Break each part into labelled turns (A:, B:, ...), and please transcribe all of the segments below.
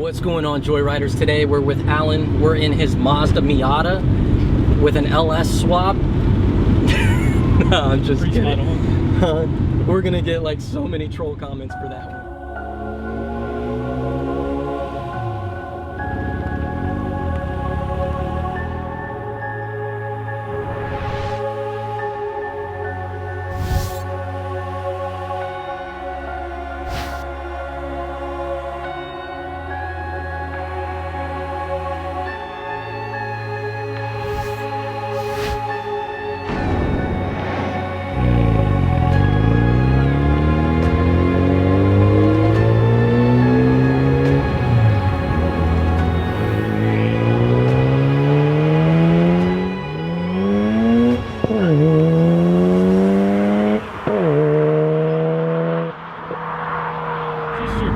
A: What's going on, Joyriders? Today we're with Alan. We're in his Mazda Miata with an LS swap. No, I'm just kidding. We're gonna get like so many troll comments for that one.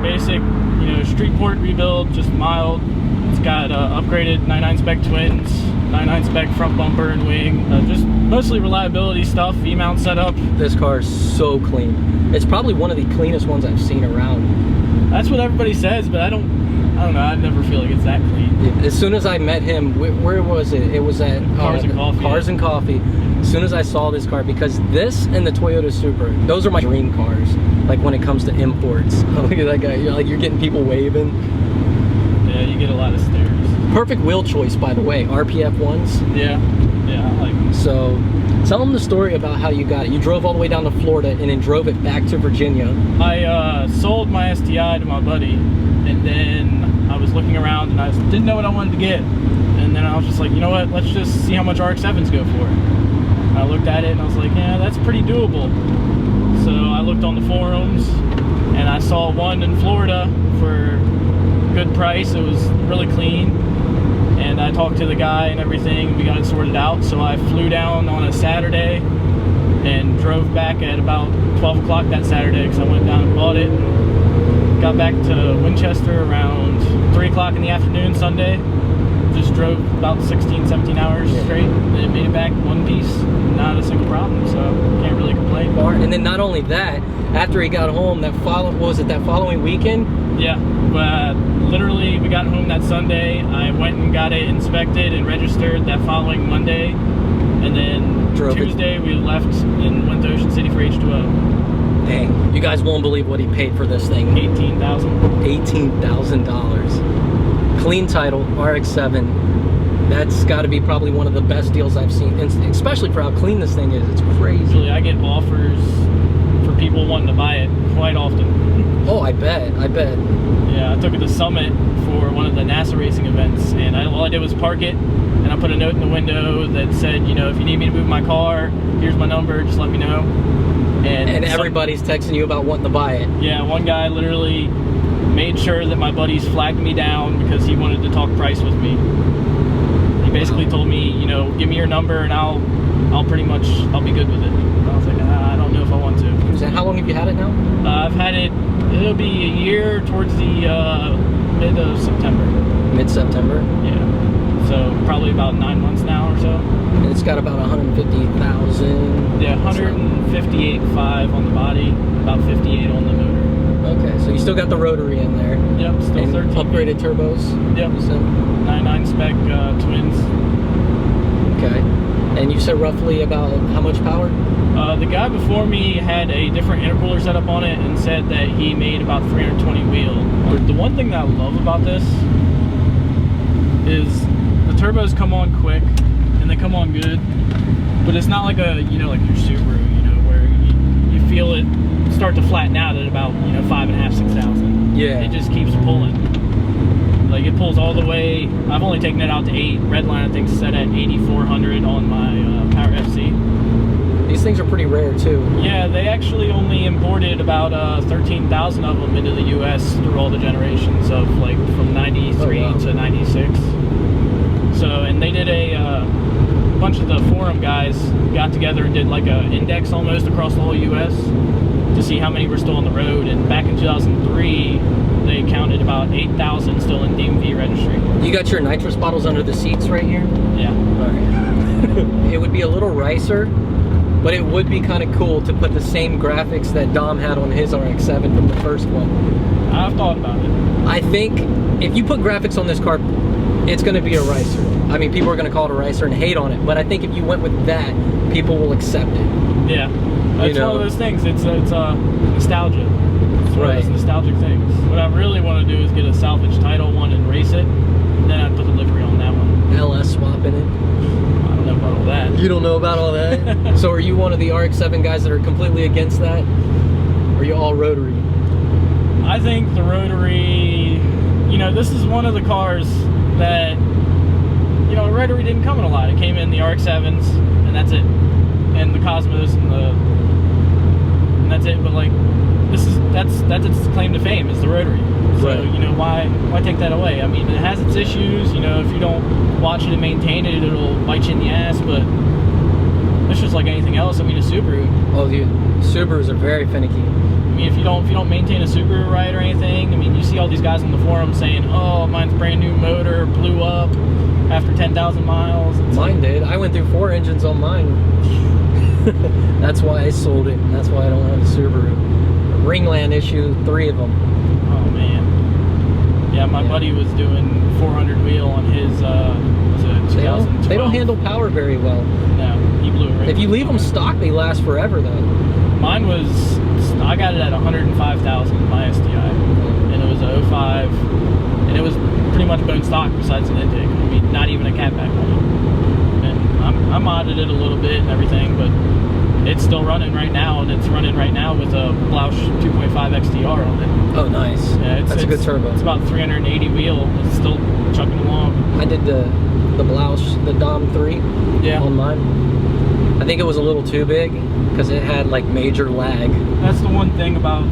B: Basic, street port rebuild, just mild. It's got upgraded 99 spec twins, 99 spec front bumper and wing, just mostly reliability stuff, V-mount setup.
A: This car is so clean. It's probably one of the cleanest ones I've seen around.
B: That's what everybody says, but I don't know, I never feel like it's that clean.
A: As soon as I met him, where was it? It was at
B: Cars and Coffee.
A: Cars and Coffee. As soon as I saw this car, because this and the Toyota Supra, those are my dream cars. Like when it comes to imports. Look at that guy. You're getting people waving.
B: Yeah, you get a lot of stares.
A: Perfect wheel choice, by the way. RPF ones.
B: Yeah, I like them.
A: So, tell them the story about how you got it. You drove all the way down to Florida and then drove it back to Virginia.
B: I sold my STI to my buddy, and then I was looking around and I didn't know what I wanted to get. And then I was just like, you know what? Let's just see how much RX7s go for. And I looked at it and I was like, yeah, that's pretty doable. So I looked on the forums and I saw one in Florida for a good price. It was really clean, and I talked to the guy and everything. We got it sorted out. So I flew down on a Saturday and drove back at about 12 o'clock that Saturday because I went down and bought it. Got back to Winchester around 3 o'clock in the afternoon Sunday. Just drove about 16, 17 hours straight, and made it back one piece, not a single problem, so can't really complain.
A: And then not only that, after he got home, that following weekend?
B: Yeah, literally we got home that Sunday. I went and got it inspected and registered that following Monday, and then Tuesday we left and went to Ocean City for H2O.
A: Dang, you guys won't believe what he paid for this thing.
B: $18,000.
A: $18,000. Clean title, RX7. That's got to be probably one of the best deals I've seen, and especially for how clean this thing is. It's crazy.
B: Usually I get offers for people wanting to buy it quite often.
A: Oh, I bet.
B: Yeah, I took it to Summit for one of the NASA racing events, and all I did was park it, and I put a note in the window that said, if you need me to move my car, here's my number, just let me know.
A: And everybody's texting you about wanting to buy it.
B: Yeah, one guy literally made sure that my buddies flagged me down because he wanted to talk price with me. He basically told me, give me your number and I'll be good with it. And I was like, I don't know if I want to.
A: So how long have you had it now?
B: I've had it, it'll be a year towards the mid of September.
A: Mid-September?
B: Yeah. So probably about 9 months now or so.
A: And it's got about 150,000.
B: Yeah, 158.5 on the body, about 58 on the motor.
A: Okay, so you still got the rotary in there.
B: Yep, still
A: and
B: 13.
A: Upgraded turbos.
B: Yep. 99 spec twins.
A: Okay. And you said roughly about how much power?
B: The guy before me had a different intercooler setup on it and said that he made about 320 wheel. The one thing that I love about this is the turbos come on quick and they come on good, but it's not like like your Subaru, where you feel it start to flatten out at about 5,500, 6,000.
A: Yeah.
B: It just keeps pulling. Like it pulls all the way. I've only taken it out to 8. Redline I think set at 8,400 on my Power FC.
A: These things are pretty rare too.
B: Yeah, they actually only imported about 13,000 of them into the U.S. through all the generations of from 93 to 96. So, and they did a bunch of the forum guys got together and did like a index almost across the whole U.S. to see how many were still on the road. And back in 2003, they counted about 8,000 still in DMV registry.
A: You got your nitrous bottles under the seats right here?
B: Yeah.
A: All right. It would be a little ricer But it would be kind of cool to put the same graphics that Dom had on his RX-7 from the first one.
B: I've thought about it.
A: I think if you put graphics on this car, it's going to be a racer. I mean, people are going to call it a racer and hate on it, but I think if you went with that, people will accept it.
B: Yeah, it's one of those things. It's nostalgia. It's one of those nostalgic things. What I really want to do is get a salvage title one and race it, and then I'd put the livery on that one.
A: LS swap in it.
B: I don't know about all that.
A: You don't know about all that? So are you one of the RX-7 guys that are completely against that? Or are you all rotary?
B: I think the rotary, you know, this is one of the cars that, you know, rotary didn't come in a lot. It came in the RX-7s, and that's it. And the Cosmos, and that's it. But like, that's its claim to fame, is the rotary. So, you know, why take that away? I mean, it has its issues. You know, if you don't watch it and maintain it, it'll bite you in the ass. But it's just like anything else. I mean, a Subaru.
A: Oh, dude, Subarus are very finicky.
B: I mean, if you don't maintain a Subaru right or anything, I mean, you see all these guys on the forum saying, "Oh, mine's brand new motor, blew up after 10,000 miles." It's
A: mine did. I went through 4 engines on mine. That's why I sold it. That's why I don't have a Subaru. Ringland issue, 3 of them.
B: Oh man. Yeah, my buddy was doing 400 wheel on his. Was it 2012?
A: They don't handle power very well.
B: No, he blew it right.
A: If you leave them stock, they last forever though.
B: Mine was. I got it at 105,000, my STI, and it was a 05, and it was pretty much bone stock besides an intake. I mean, not even a catback on it. And I modded it a little bit and everything, but it's still running right now, and it's running right now with a Blausch 2.5 XDR on it.
A: Oh, nice.
B: Yeah,
A: that's a good turbo.
B: It's about 380 wheel. It's still chugging along.
A: I did the Blausch, the Dom 3 on mine. I think it was a little too big because it had like major lag.
B: That's the one thing about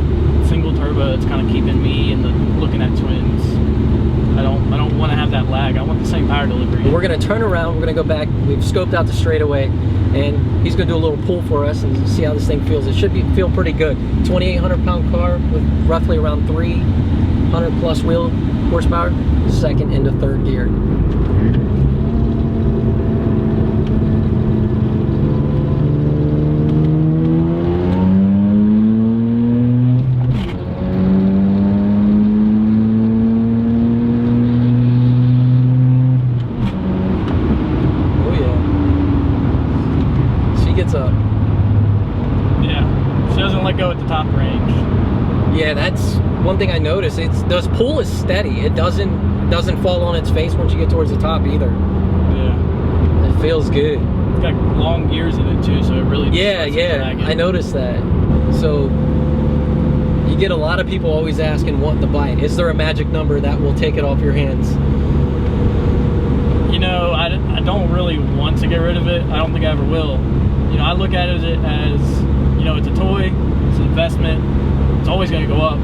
B: single turbo that's kind of keeping me and looking at twins. I don't want to have that lag. I want the same power delivery.
A: We're going to turn around. We're going to go back. We've scoped out the straightaway, and he's going to do a little pull for us and see how this thing feels. It should feel pretty good. 2,800 pound car with roughly around 300 plus wheel horsepower. Second into third gear. Yeah, that's one thing I noticed. The pull is steady. It doesn't fall on its face once you get towards the top either.
B: Yeah,
A: it feels good.
B: It's got long gears in it too, so it really
A: I noticed that. So you get a lot of people always asking what the bite. Is there a magic number that will take it off your hands?
B: You know, I don't really want to get rid of it. I don't think I ever will. You know, I look at it as, you know, it's a toy, it's an investment. It's always going to go up.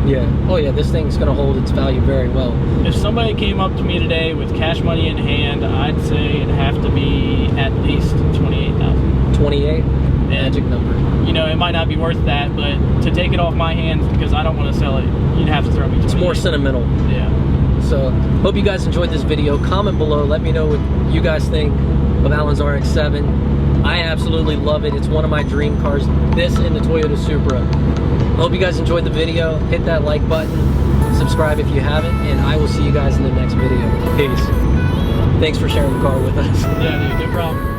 A: Yeah. Oh yeah, this thing's going to hold its value very well.
B: If somebody came up to me today with cash money in hand, I'd say it'd have to be at least 28,000.
A: 28? Magic number.
B: You know, it might not be worth that, but to take it off my hands because I don't want to sell it, you'd have to throw me 28.
A: It's more sentimental.
B: Yeah.
A: So, hope you guys enjoyed this video. Comment below. Let me know what you guys think of Alan's RX-7. I absolutely love it. It's one of my dream cars. This and the Toyota Supra. Hope you guys enjoyed the video. Hit that like button. Subscribe if you haven't. And I will see you guys in the next video. Peace. Thanks for sharing the car with us.
B: Yeah, dude, no problem.